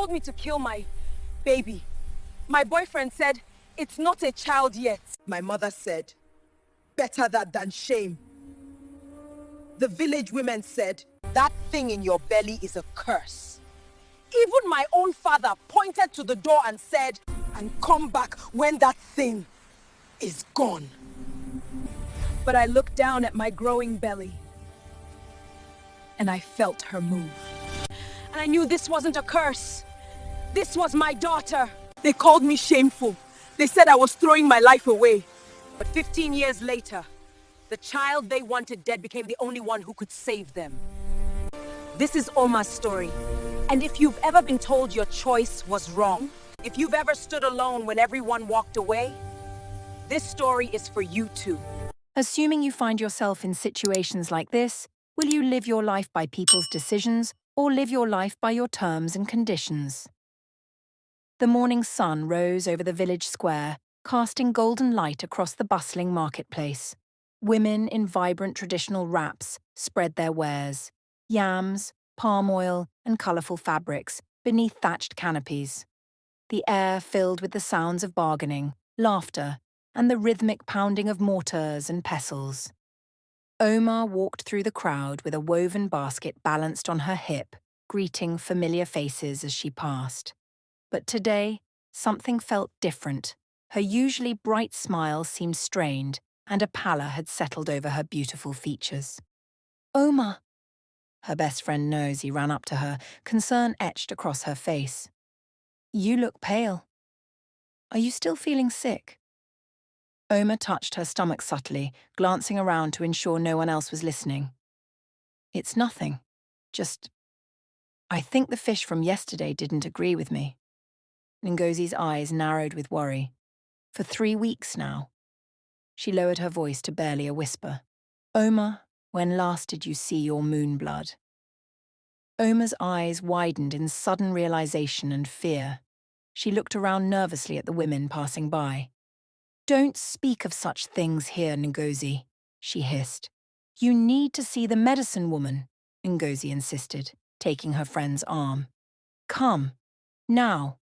Told me to kill my baby. My boyfriend said, it's not a child yet. My mother said, better that than shame. The village women said, that thing in your belly is a curse. Even my own father pointed to the door and said, and come back when that thing is gone. But I looked down at my growing belly and I felt her move. And I knew this wasn't a curse. This was my daughter. They called me shameful. They said I was throwing my life away. But 15 years later, the child they wanted dead became the only one who could save them. This is Oma's story. And if you've ever been told your choice was wrong, if you've ever stood alone when everyone walked away, this story is for you too. Assuming you find yourself in situations like this, will you live your life by people's decisions or live your life by your terms and conditions? The morning sun rose over the village square, casting golden light across the bustling marketplace. Women in vibrant traditional wraps spread their wares: yams, palm oil, and colourful fabrics beneath thatched canopies. The air filled with the sounds of bargaining, laughter, and the rhythmic pounding of mortars and pestles. Oma walked through the crowd with a woven basket balanced on her hip, greeting familiar faces as she passed. But today, something felt different. Her usually bright smile seemed strained, and a pallor had settled over her beautiful features. Oma! Her best friend Nosy ran up to her, concern etched across her face. You look pale. Are you still feeling sick? Oma touched her stomach subtly, glancing around to ensure no one else was listening. It's nothing. Just, I think the fish from yesterday didn't agree with me. Ngozi's eyes narrowed with worry. For 3 weeks now. She lowered her voice to barely a whisper. Oma, when last did you see your moon blood? Oma's eyes widened in sudden realization and fear. She looked around nervously at the women passing by. Don't speak of such things here, Ngozi, she hissed. You need to see the medicine woman, Ngozi insisted, taking her friend's arm. Come, now.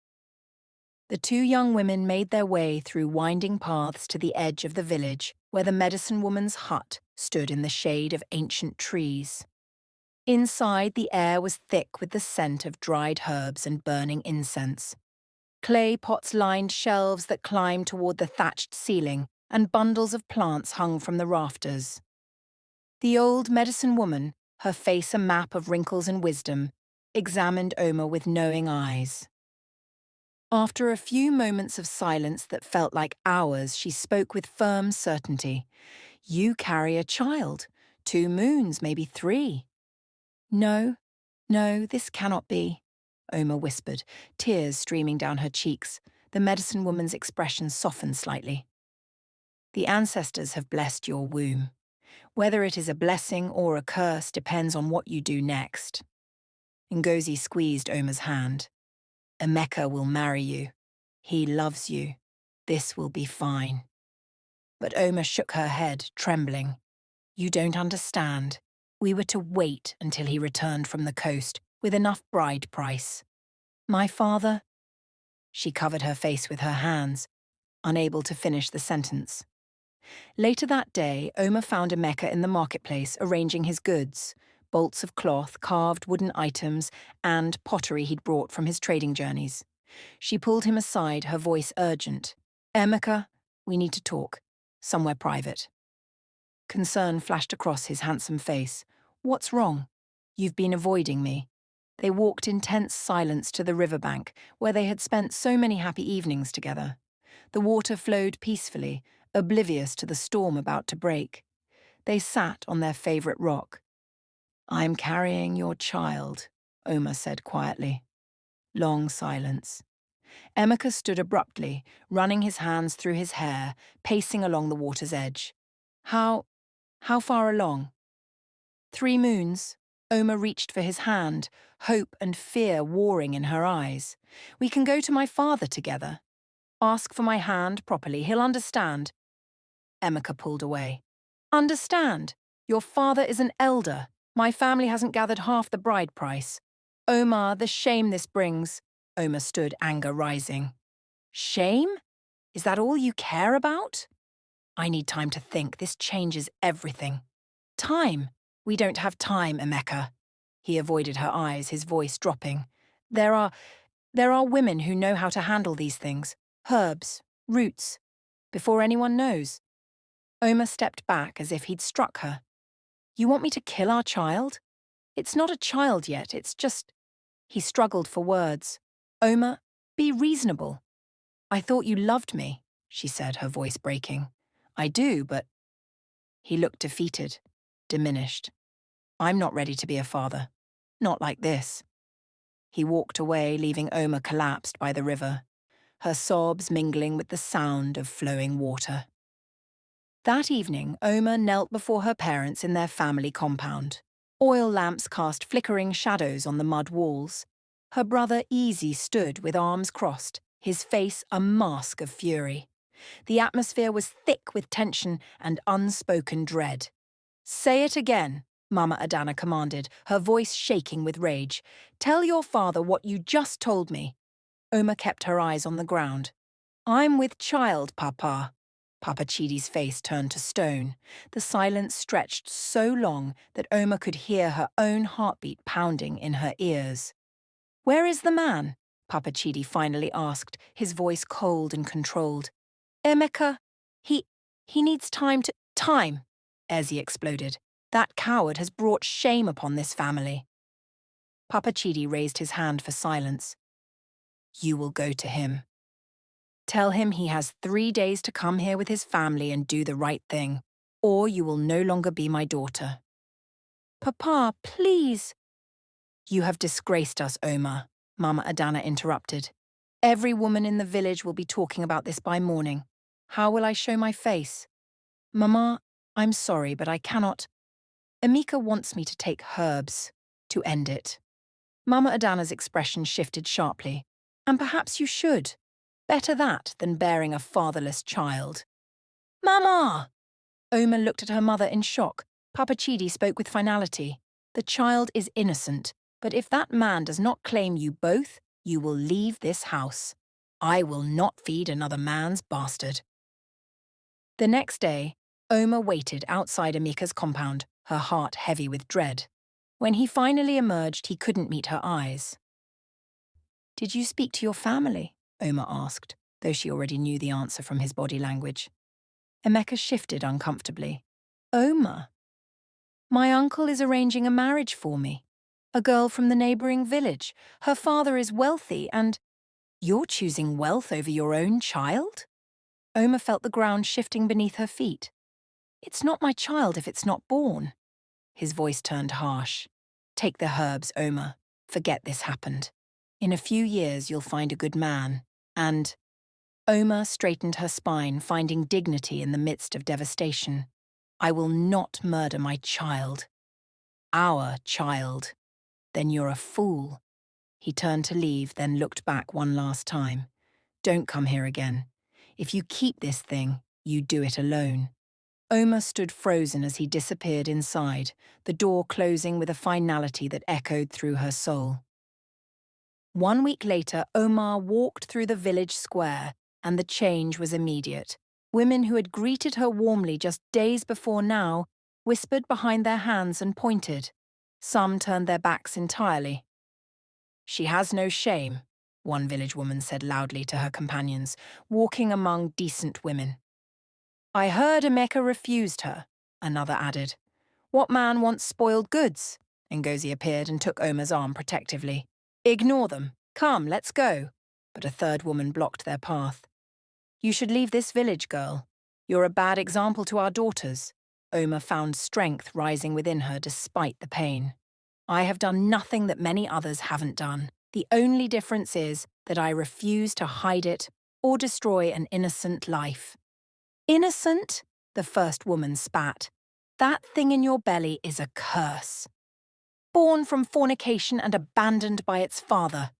The 2 young women made their way through winding paths to the edge of the village, where the medicine woman's hut stood in the shade of ancient trees. Inside, the air was thick with the scent of dried herbs and burning incense. Clay pots lined shelves that climbed toward the thatched ceiling, and bundles of plants hung from the rafters. The old medicine woman, her face a map of wrinkles and wisdom, examined Oma with knowing eyes. After a few moments of silence that felt like hours, she spoke with firm certainty. You carry a child. 2 moons, maybe 3. No, this cannot be, Oma whispered, tears streaming down her cheeks. The medicine woman's expression softened slightly. The ancestors have blessed your womb. Whether it is a blessing or a curse depends on what you do next. Ngozi squeezed Oma's hand. Emeka will marry you. He loves you. This will be fine. But Oma shook her head, trembling. You don't understand. We were to wait until he returned from the coast with enough bride price. My father... She covered her face with her hands, unable to finish the sentence. Later that day, Oma found Emeka in the marketplace arranging his goods, bolts of cloth, carved wooden items, and pottery he'd brought from his trading journeys. She pulled him aside, her voice urgent. Emeka, we need to talk. Somewhere private. Concern flashed across his handsome face. What's wrong? You've been avoiding me. They walked in tense silence to the riverbank, where they had spent so many happy evenings together. The water flowed peacefully, oblivious to the storm about to break. They sat on their favourite rock. I'm carrying your child, Oma said quietly. Long silence. Emeka stood abruptly, running his hands through his hair, pacing along the water's edge. How far along? 3 moons. Oma reached for his hand, hope and fear warring in her eyes. We can go to my father together. Ask for my hand properly, he'll understand. Emeka pulled away. Understand? Your father is an elder. My family hasn't gathered half the bride price. Oma, the shame this brings. Oma stood, anger rising. Shame? Is that all you care about? I need time to think. This changes everything. Time. We don't have time, Emeka. He avoided her eyes, his voice dropping. There are women who know how to handle these things. Herbs, roots. Before anyone knows. Oma stepped back as if he'd struck her. You want me to kill our child? It's not a child yet, it's just... He struggled for words. Oma, be reasonable. I thought you loved me, she said, her voice breaking. I do, but... He looked defeated, diminished. I'm not ready to be a father. Not like this. He walked away, leaving Oma collapsed by the river, her sobs mingling with the sound of flowing water. That evening, Oma knelt before her parents in their family compound. Oil lamps cast flickering shadows on the mud walls. Her brother Easy stood with arms crossed, his face a mask of fury. The atmosphere was thick with tension and unspoken dread. Say it again, Mama Adana commanded, her voice shaking with rage. Tell your father what you just told me. Oma kept her eyes on the ground. I'm with child, Papa. Papa Chidi's face turned to stone. The silence stretched so long that Oma could hear her own heartbeat pounding in her ears. Where is the man? Papa Chidi finally asked, his voice cold and controlled. Emeka, he needs time to... Time, Ezi exploded. That coward has brought shame upon this family. Papa Chidi raised his hand for silence. You will go to him. Tell him he has 3 days to come here with his family and do the right thing, or you will no longer be my daughter. Papa, please. You have disgraced us, Oma, Mama Adana interrupted. Every woman in the village will be talking about this by morning. How will I show my face? Mama, I'm sorry, but I cannot. Emeka wants me to take herbs to end it. Mama Adana's expression shifted sharply. And perhaps you should. Better that than bearing a fatherless child. Mama! Oma looked at her mother in shock. Papa Chidi spoke with finality. The child is innocent, but if that man does not claim you both, you will leave this house. I will not feed another man's bastard. The next day, Oma waited outside Emeka's compound, her heart heavy with dread. When he finally emerged, he couldn't meet her eyes. Did you speak to your family? Oma asked, though she already knew the answer from his body language. Emeka shifted uncomfortably. Oma? My uncle is arranging a marriage for me. A girl from the neighbouring village. Her father is wealthy and... You're choosing wealth over your own child? Oma felt the ground shifting beneath her feet. It's not my child if it's not born. His voice turned harsh. Take the herbs, Oma. Forget this happened. In a few years you'll find a good man. And... Oma straightened her spine, finding dignity in the midst of devastation. I will not murder my child. Our child. Then you're a fool. He turned to leave, then looked back one last time. Don't come here again. If you keep this thing, you do it alone. Oma stood frozen as he disappeared inside, the door closing with a finality that echoed through her soul. 1 week later, Omar walked through the village square, and the change was immediate. Women who had greeted her warmly just days before now whispered behind their hands and pointed. Some turned their backs entirely. She has no shame, one village woman said loudly to her companions, walking among decent women. I heard Emeka refused her, another added. What man wants spoiled goods? Ngozi appeared and took Oma's arm protectively. Ignore them. Come, let's go. But a third woman blocked their path. You should leave this village, girl. You're a bad example to our daughters. Oma found strength rising within her despite the pain. I have done nothing that many others haven't done. The only difference is that I refuse to hide it or destroy an innocent life. Innocent? The first woman spat. That thing in your belly is a curse. Born from fornication and abandoned by its father.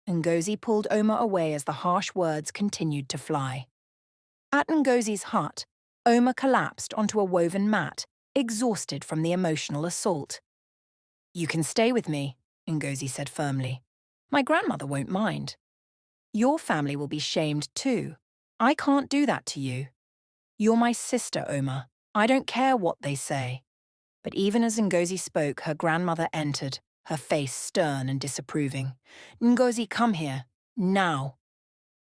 Ngozi pulled Oma away as the harsh words continued to fly. At Ngozi's hut, Oma collapsed onto a woven mat, exhausted from the emotional assault. You can stay with me, Ngozi said firmly. My grandmother won't mind. Your family will be shamed too. I can't do that to you. You're my sister, Oma. I don't care what they say. But even as Ngozi spoke, her grandmother entered, her face stern and disapproving. Ngozi, come here. Now.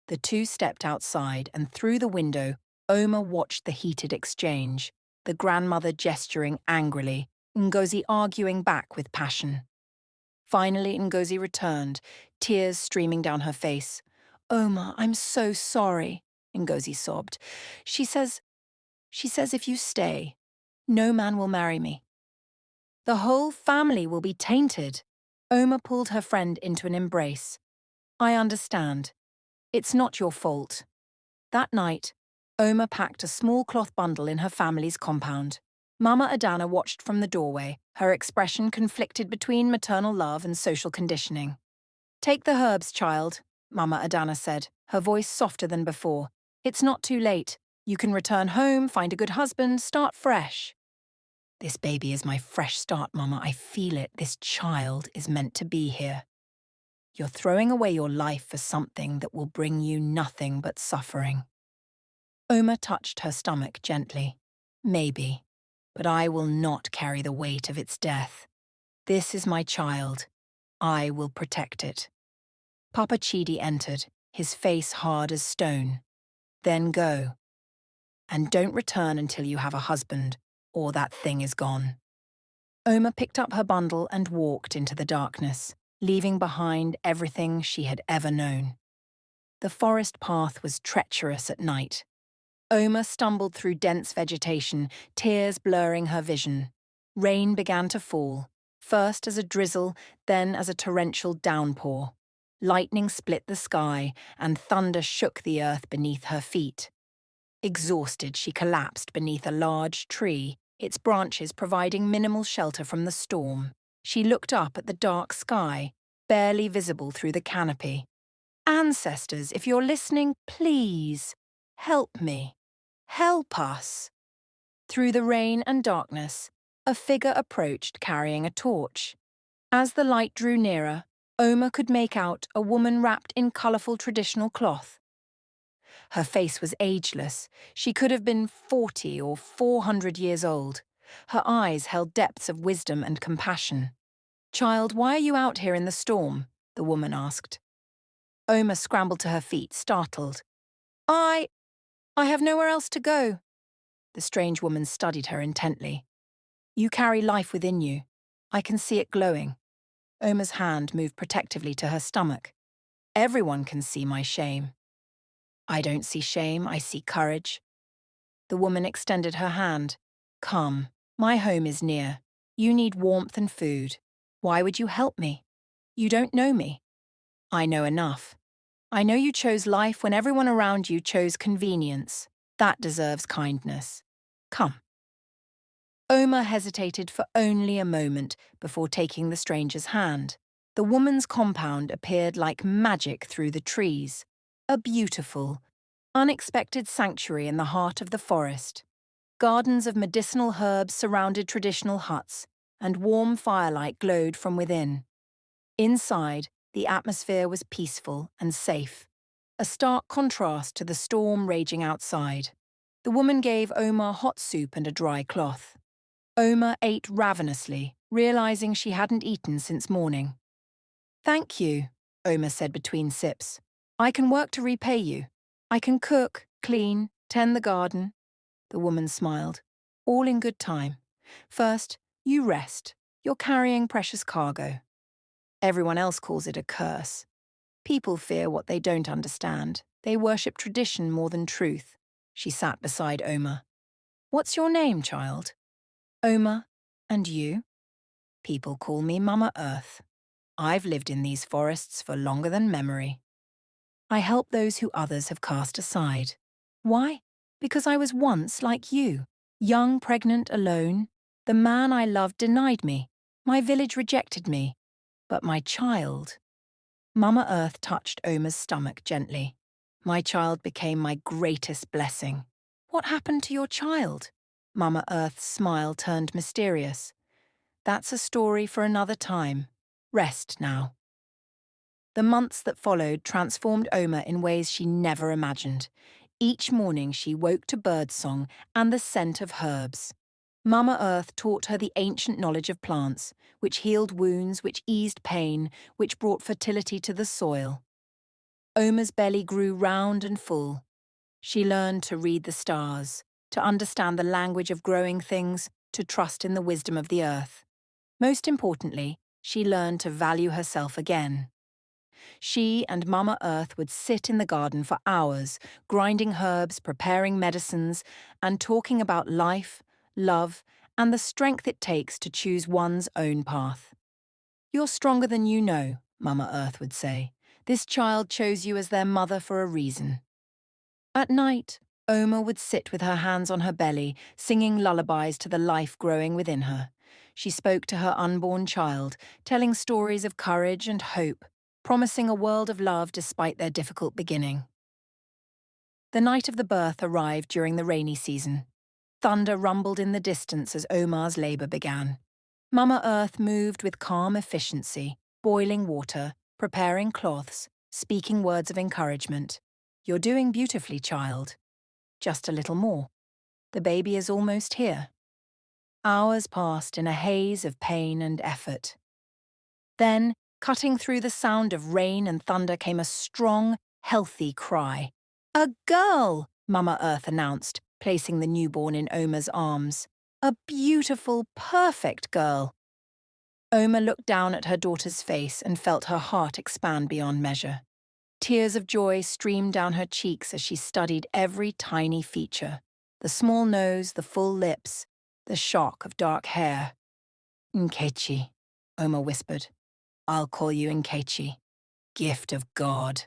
The two stepped outside, and through the window, Oma watched the heated exchange, the grandmother gesturing angrily, Ngozi arguing back with passion. Finally, Ngozi returned, tears streaming down her face. Oma, I'm so sorry, Ngozi sobbed. She says if you stay, no man will marry me. The whole family will be tainted. Oma pulled her friend into an embrace. I understand. It's not your fault. That night, Oma packed a small cloth bundle in her family's compound. Mama Adana watched from the doorway, her expression conflicted between maternal love and social conditioning. Take the herbs, child, Mama Adana said, her voice softer than before. It's not too late. You can return home, find a good husband, start fresh. This baby is my fresh start, Mama. I feel it. This child is meant to be here. You're throwing away your life for something that will bring you nothing but suffering. Oma touched her stomach gently. Maybe, but I will not carry the weight of its death. This is my child. I will protect it. Papa Chidi entered, his face hard as stone. Then go. And don't return until you have a husband, or that thing is gone. Oma picked up her bundle and walked into the darkness, leaving behind everything she had ever known. The forest path was treacherous at night. Oma stumbled through dense vegetation, tears blurring her vision. Rain began to fall, first as a drizzle, then as a torrential downpour. Lightning split the sky, and thunder shook the earth beneath her feet. Exhausted, she collapsed beneath a large tree, its branches providing minimal shelter from the storm. She looked up at the dark sky, barely visible through the canopy. Ancestors, if you're listening, please, help me. Help us. Through the rain and darkness, a figure approached carrying a torch. As the light drew nearer, Oma could make out a woman wrapped in colourful traditional cloth. Her face was ageless. She could have been 40 or 400 years old. Her eyes held depths of wisdom and compassion. Child, why are you out here in the storm? The woman asked. Oma scrambled to her feet, startled. I have nowhere else to go. The strange woman studied her intently. You carry life within you. I can see it glowing. Oma's hand moved protectively to her stomach. Everyone can see my shame. I don't see shame, I see courage. The woman extended her hand. Come, my home is near. You need warmth and food. Why would you help me? You don't know me. I know enough. I know you chose life when everyone around you chose convenience. That deserves kindness. Come. Oma hesitated for only a moment before taking the stranger's hand. The woman's compound appeared like magic through the trees. A beautiful, unexpected sanctuary in the heart of the forest. Gardens of medicinal herbs surrounded traditional huts, and warm firelight glowed from within. Inside, the atmosphere was peaceful and safe, a stark contrast to the storm raging outside. The woman gave Oma hot soup and a dry cloth. Oma ate ravenously, realizing she hadn't eaten since morning. Thank you, Oma said between sips. I can work to repay you. I can cook, clean, tend the garden. The woman smiled. All in good time. First, you rest. You're carrying precious cargo. Everyone else calls it a curse. People fear what they don't understand. They worship tradition more than truth. She sat beside Oma. What's your name, child? Oma. And you? People call me Mama Earth. I've lived in these forests for longer than memory. I help those who others have cast aside. Why? Because I was once like you, young, pregnant, alone. The man I loved denied me. My village rejected me. But my child... Mama Earth touched Oma's stomach gently. My child became my greatest blessing. What happened to your child? Mama Earth's smile turned mysterious. That's a story for another time. Rest now. The months that followed transformed Oma in ways she never imagined. Each morning she woke to birdsong and the scent of herbs. Mama Earth taught her the ancient knowledge of plants, which healed wounds, which eased pain, which brought fertility to the soil. Oma's belly grew round and full. She learned to read the stars, to understand the language of growing things, to trust in the wisdom of the earth. Most importantly, she learned to value herself again. She and Mama Earth would sit in the garden for hours, grinding herbs, preparing medicines, and talking about life, love, and the strength it takes to choose one's own path. "You're stronger than you know," Mama Earth would say. "This child chose you as their mother for a reason." At night, Oma would sit with her hands on her belly, singing lullabies to the life growing within her. She spoke to her unborn child, telling stories of courage and hope, promising a world of love despite their difficult beginning. The night of the birth arrived during the rainy season. Thunder rumbled in the distance as Omar's labour began. Mama Earth moved with calm efficiency, boiling water, preparing cloths, speaking words of encouragement. "You're doing beautifully, child. Just a little more. The baby is almost here." Hours passed in a haze of pain and effort. Then, cutting through the sound of rain and thunder came a strong, healthy cry. "A girl!" Mama Earth announced, placing the newborn in Oma's arms. "A beautiful, perfect girl." Oma looked down at her daughter's face and felt her heart expand beyond measure. Tears of joy streamed down her cheeks as she studied every tiny feature: the small nose, the full lips, the shock of dark hair. "Nkechi," Oma whispered. "I'll call you Nkechi. Gift of God."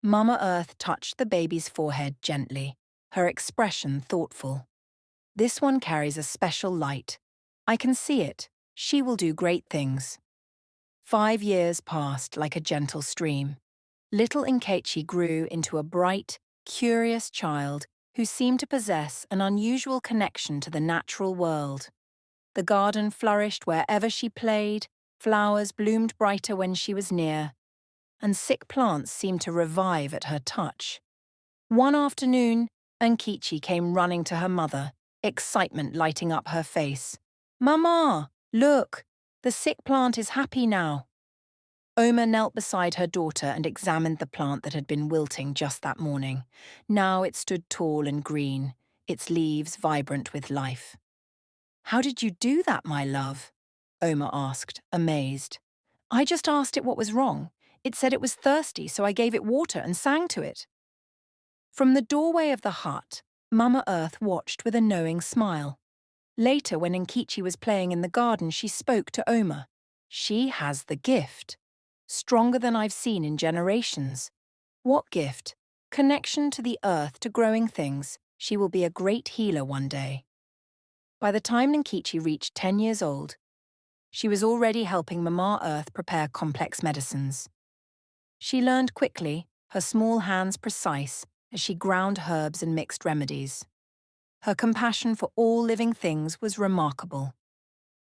Mama Earth touched the baby's forehead gently, her expression thoughtful. "This one carries a special light. I can see it. She will do great things." 5 years passed like a gentle stream. Little Nkechi grew into a bright, curious child who seemed to possess an unusual connection to the natural world. The garden flourished wherever she played, flowers bloomed brighter when she was near, and sick plants seemed to revive at her touch. One afternoon, Nkechi came running to her mother, excitement lighting up her face. "Mama, look, the sick plant is happy now." Oma knelt beside her daughter and examined the plant that had been wilting just that morning. Now it stood tall and green, its leaves vibrant with life. "How did you do that, my love?" Oma asked, amazed. "I just asked it what was wrong. It said it was thirsty, so I gave it water and sang to it." From the doorway of the hut, Mama Earth watched with a knowing smile. Later, when Nkechi was playing in the garden, she spoke to Oma. "She has the gift. Stronger than I've seen in generations." "What gift?" "Connection to the earth, to growing things. She will be a great healer one day." By the time Nkechi reached 10 years old, she was already helping Mama Earth prepare complex medicines. She learned quickly, her small hands precise, as she ground herbs and mixed remedies. Her compassion for all living things was remarkable.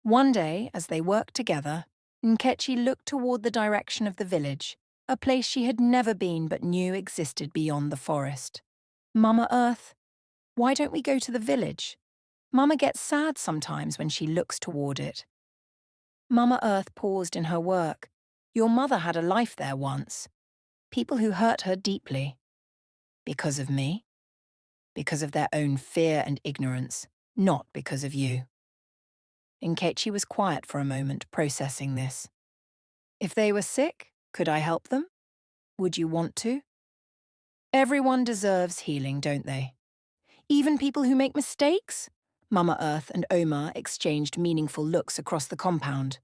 One day, as they worked together, Nkechi looked toward the direction of the village, a place she had never been but knew existed beyond the forest. "Mama Earth, why don't we go to the village? Mama gets sad sometimes when she looks toward it." Mama Earth paused in her work. "Your mother had a life there once. People who hurt her deeply. Because of me? Because of their own fear and ignorance, not because of you." Nkechi was quiet for a moment, processing this. "If they were sick, could I help them? Would you want to?" "Everyone deserves healing, don't they? Even people who make mistakes?" Mama Earth and Oma exchanged meaningful looks across the compound.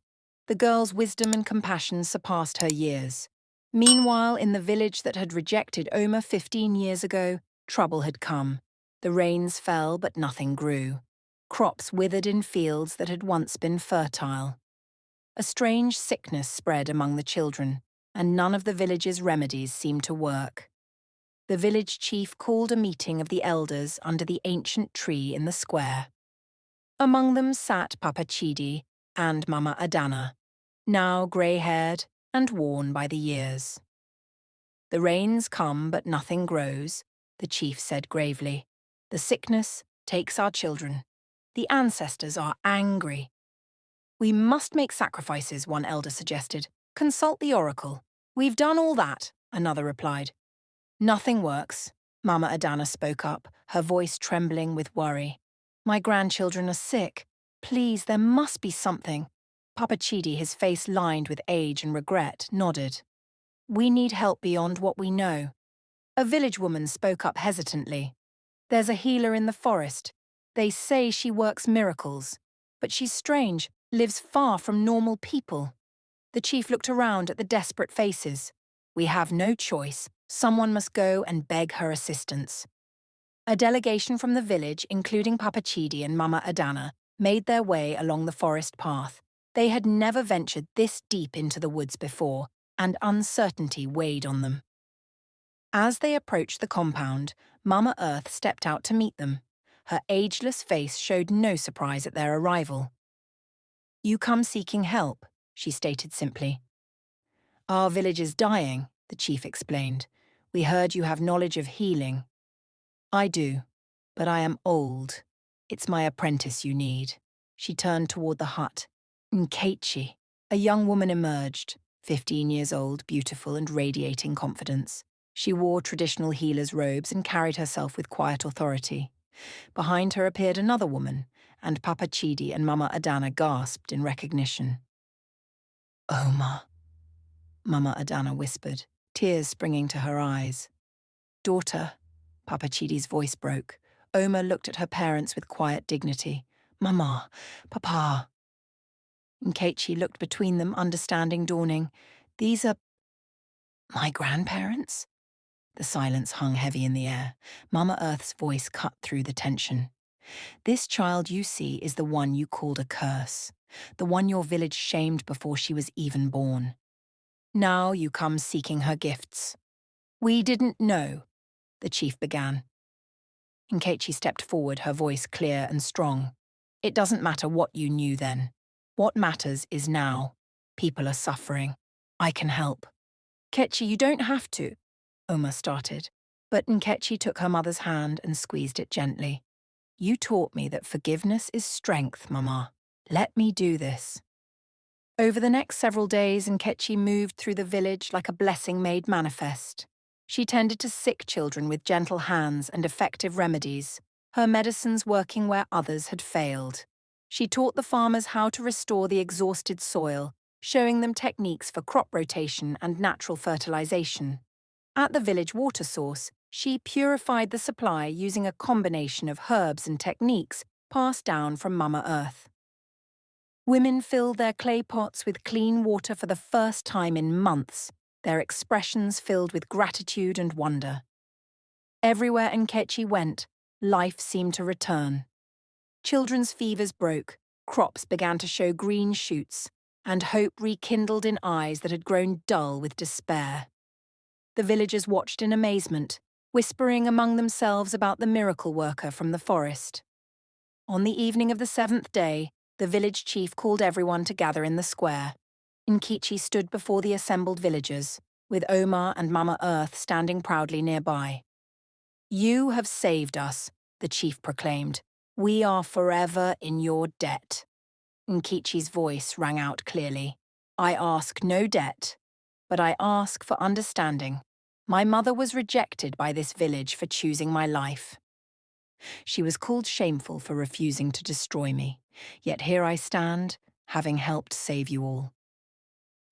The girl's wisdom and compassion surpassed her years. Meanwhile, in the village that had rejected Oma 15 years ago, trouble had come. The rains fell, but nothing grew. Crops withered in fields that had once been fertile. A strange sickness spread among the children, and none of the village's remedies seemed to work. The village chief called a meeting of the elders under the ancient tree in the square. Among them sat Papa Chidi and Mama Adana, now grey-haired, and worn by the years. "The rains come, but nothing grows," the chief said gravely. "The sickness takes our children. The ancestors are angry." "We must make sacrifices," one elder suggested. "Consult the oracle." "We've done all that," another replied. "Nothing works," Mama Adana spoke up, her voice trembling with worry. "My grandchildren are sick. Please, there must be something." Papa Chidi, his face lined with age and regret, nodded. "We need help beyond what we know." A village woman spoke up hesitantly. "There's a healer in the forest. They say she works miracles. But she's strange, lives far from normal people." The chief looked around at the desperate faces. "We have no choice. Someone must go and beg her assistance." A delegation from the village, including Papa Chidi and Mama Adana, made their way along the forest path. They had never ventured this deep into the woods before, and uncertainty weighed on them. As they approached the compound, Mama Earth stepped out to meet them. Her ageless face showed no surprise at their arrival. "You come seeking help," she stated simply. "Our village is dying," the chief explained. "We heard you have knowledge of healing." "I do, but I am old. It's my apprentice you need." She turned toward the hut. Nkechi, a young woman, emerged, 15 years old, beautiful and radiating confidence. She wore traditional healer's robes and carried herself with quiet authority. Behind her appeared another woman, and Papa Chidi and Mama Adana gasped in recognition. "Oma," Mama Adana whispered, tears springing to her eyes. "Daughter," Papa Chidi's voice broke. Oma looked at her parents with quiet dignity. "Mama, Papa." Nkechi looked between them, understanding dawning. "These are my grandparents?" The silence hung heavy in the air. Mama Earth's voice cut through the tension. "This child you see is the one you called a curse, the one your village shamed before she was even born. Now you come seeking her gifts." "We didn't know," the chief began. Nkechi stepped forward, her voice clear and strong. "It doesn't matter what you knew then. What matters is now. People are suffering. I can help." "Nkechi, you don't have to," Oma started. But Nkechi took her mother's hand and squeezed it gently. "You taught me that forgiveness is strength, Mama. Let me do this." Over the next several days, Nkechi moved through the village like a blessing made manifest. She tended to sick children with gentle hands and effective remedies, her medicines working where others had failed. She taught the farmers how to restore the exhausted soil, showing them techniques for crop rotation and natural fertilization. At the village water source, she purified the supply using a combination of herbs and techniques passed down from Mama Earth. Women filled their clay pots with clean water for the first time in months, their expressions filled with gratitude and wonder. Everywhere Nkechi went, life seemed to return. Children's fevers broke, crops began to show green shoots, and hope rekindled in eyes that had grown dull with despair. The villagers watched in amazement, whispering among themselves about the miracle worker from the forest. On the evening of the 7th day, the village chief called everyone to gather in the square. Nkechi stood before the assembled villagers, with Oma and Mama Earth standing proudly nearby. "You have saved us," the chief proclaimed. "We are forever in your debt." Nkechi's voice rang out clearly. "I ask no debt, but I ask for understanding. My mother was rejected by this village for choosing my life. She was called shameful for refusing to destroy me, yet here I stand, having helped save you all."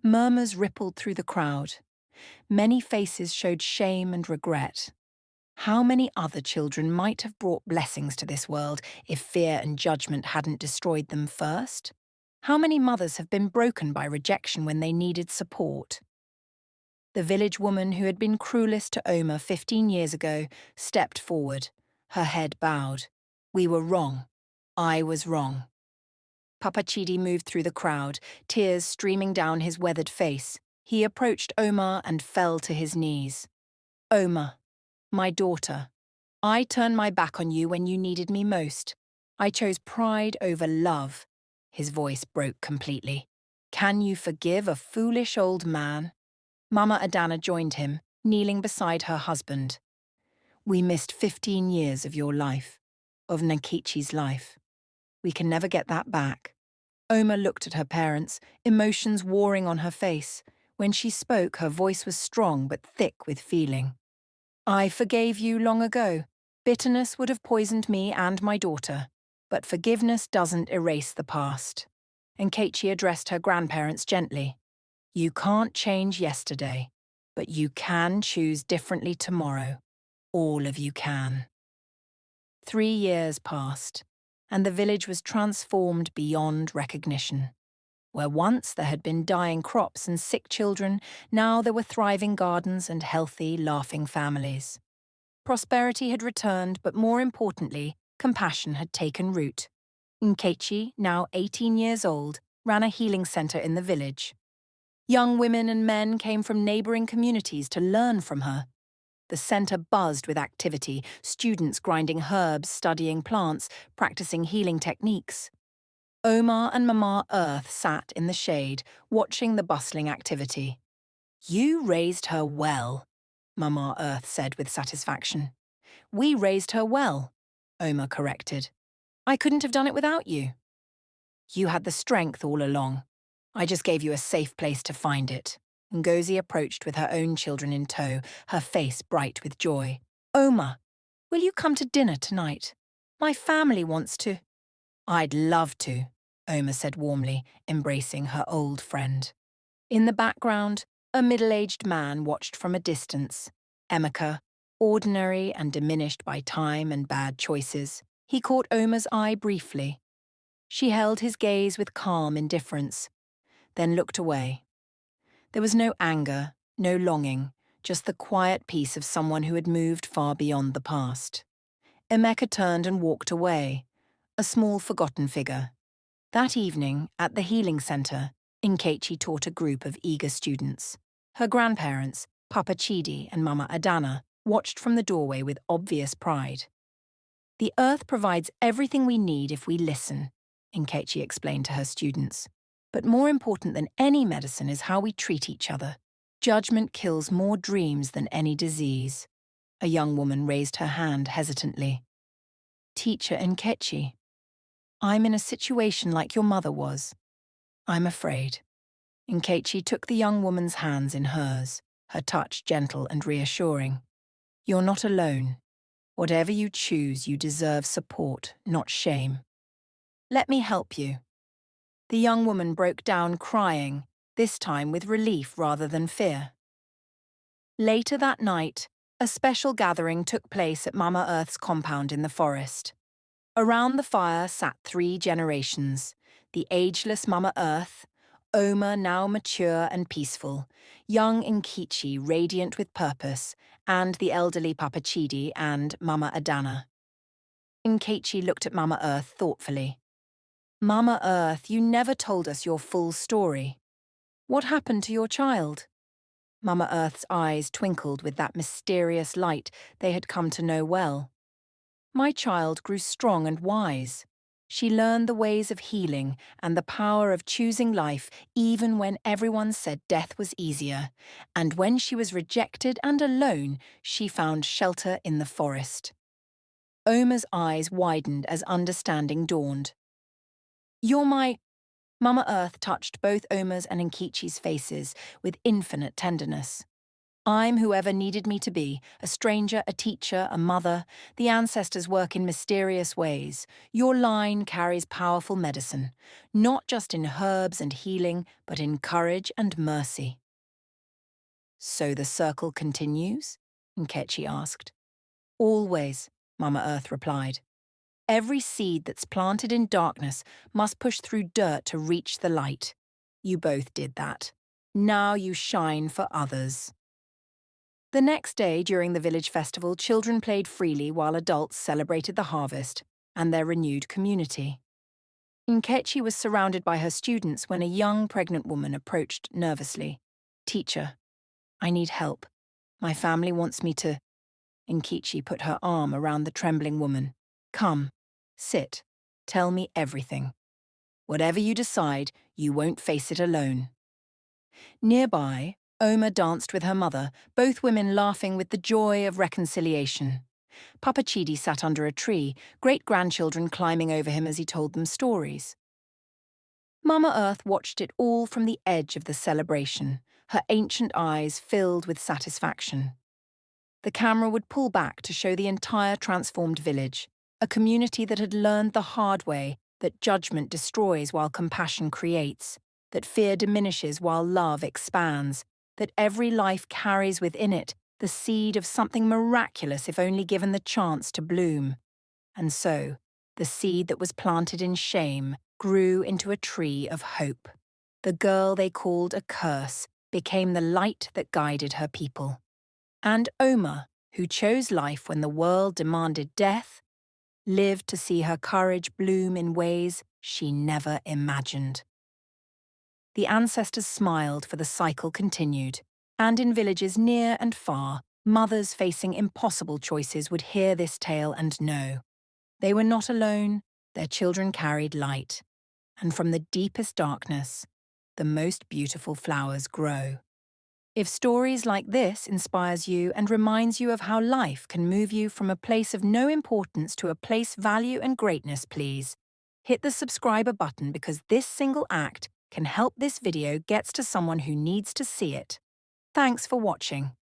Murmurs rippled through the crowd. Many faces showed shame and regret. How many other children might have brought blessings to this world if fear and judgment hadn't destroyed them first? How many mothers have been broken by rejection when they needed support? The village woman who had been cruelest to Oma 15 years ago stepped forward, her head bowed. "We were wrong. I was wrong." Papa Chidi moved through the crowd, tears streaming down his weathered face. He approached Oma and fell to his knees. "Oma, my daughter, I turned my back on you when you needed me most. I chose pride over love." His voice broke completely. Can you forgive a foolish old man? Mama Adana joined him, kneeling beside her husband. We missed 15 years of your life, of Nkechi's life. We can never get that back. Oma looked at her parents, emotions warring on her face. When she spoke, her voice was strong but thick with feeling. I forgave you long ago. Bitterness would have poisoned me and my daughter. But forgiveness doesn't erase the past. Nkechi addressed her grandparents gently. You can't change yesterday, but you can choose differently tomorrow. All of you can. 3 years passed, and the village was transformed beyond recognition. Where once there had been dying crops and sick children, now there were thriving gardens and healthy, laughing families. Prosperity had returned, but more importantly, compassion had taken root. Nkechi, now 18 years old, ran a healing center in the village. Young women and men came from neighboring communities to learn from her. The center buzzed with activity, students grinding herbs, studying plants, practicing healing techniques. Omar and Mama Earth sat in the shade, watching the bustling activity. You raised her well, Mama Earth said with satisfaction. We raised her well, Omar corrected. I couldn't have done it without you. You had the strength all along. I just gave you a safe place to find it. Ngozi approached with her own children in tow, her face bright with joy. Omar, will you come to dinner tonight? My family wants to. I'd love to, Omar said warmly, embracing her old friend. In the background, a middle-aged man watched from a distance. Emeka, ordinary and diminished by time and bad choices. He caught Omar's eye briefly. She held his gaze with calm indifference, then looked away. There was no anger, no longing, just the quiet peace of someone who had moved far beyond the past. Emeka turned and walked away, a small forgotten figure. That evening, at the healing center, Nkechi taught a group of eager students. Her grandparents, Papa Chidi and Mama Adana, watched from the doorway with obvious pride. The earth provides everything we need if we listen, Nkechi explained to her students. But more important than any medicine is how we treat each other. Judgment kills more dreams than any disease. A young woman raised her hand hesitantly. Teacher Nkechi, I'm in a situation like your mother was. I'm afraid. Nkechi took the young woman's hands in hers, her touch gentle and reassuring. You're not alone. Whatever you choose, you deserve support, not shame. Let me help you. The young woman broke down crying, this time with relief rather than fear. Later that night, a special gathering took place at Mama Earth's compound in the forest. Around the fire sat 3 generations: the ageless Mama Earth, Oma now mature and peaceful, young Nkechi radiant with purpose, and the elderly Papa Chidi and Mama Adana. Nkechi looked at Mama Earth thoughtfully. Mama Earth, you never told us your full story. What happened to your child? Mama Earth's eyes twinkled with that mysterious light they had come to know well. My child grew strong and wise. She learned the ways of healing and the power of choosing life even when everyone said death was easier. And when she was rejected and alone, she found shelter in the forest. Oma's eyes widened as understanding dawned. You're my... Mama Earth touched both Oma's and Nkechi's faces with infinite tenderness. I'm whoever needed me to be, a stranger, a teacher, a mother. The ancestors work in mysterious ways. Your line carries powerful medicine, not just in herbs and healing, but in courage and mercy. So the circle continues? Nkechi asked. Always, Mama Earth replied. Every seed that's planted in darkness must push through dirt to reach the light. You both did that. Now you shine for others. The next day, during the village festival, children played freely while adults celebrated the harvest and their renewed community. Nkechi was surrounded by her students when a young pregnant woman approached nervously. Teacher, I need help. My family wants me to... Nkechi put her arm around the trembling woman. Come. Sit. Tell me everything. Whatever you decide, you won't face it alone. Nearby, Oma danced with her mother, both women laughing with the joy of reconciliation. Papa Chidi sat under a tree, great-grandchildren climbing over him as he told them stories. Mama Earth watched it all from the edge of the celebration, her ancient eyes filled with satisfaction. The camera would pull back to show the entire transformed village, a community that had learned the hard way that judgment destroys while compassion creates, that fear diminishes while love expands, that every life carries within it the seed of something miraculous if only given the chance to bloom. And so, the seed that was planted in shame grew into a tree of hope. The girl they called a curse became the light that guided her people. And Oma, who chose life when the world demanded death, lived to see her courage bloom in ways she never imagined. The ancestors smiled, for the cycle continued, and in villages near and far, mothers facing impossible choices would hear this tale and know. They were not alone, their children carried light, and from the deepest darkness, the most beautiful flowers grow. If stories like this inspires you and reminds you of how life can move you from a place of no importance to a place value and greatness, please hit the subscriber button, because this single act can help this video gets to someone who needs to see it. Thanks for watching.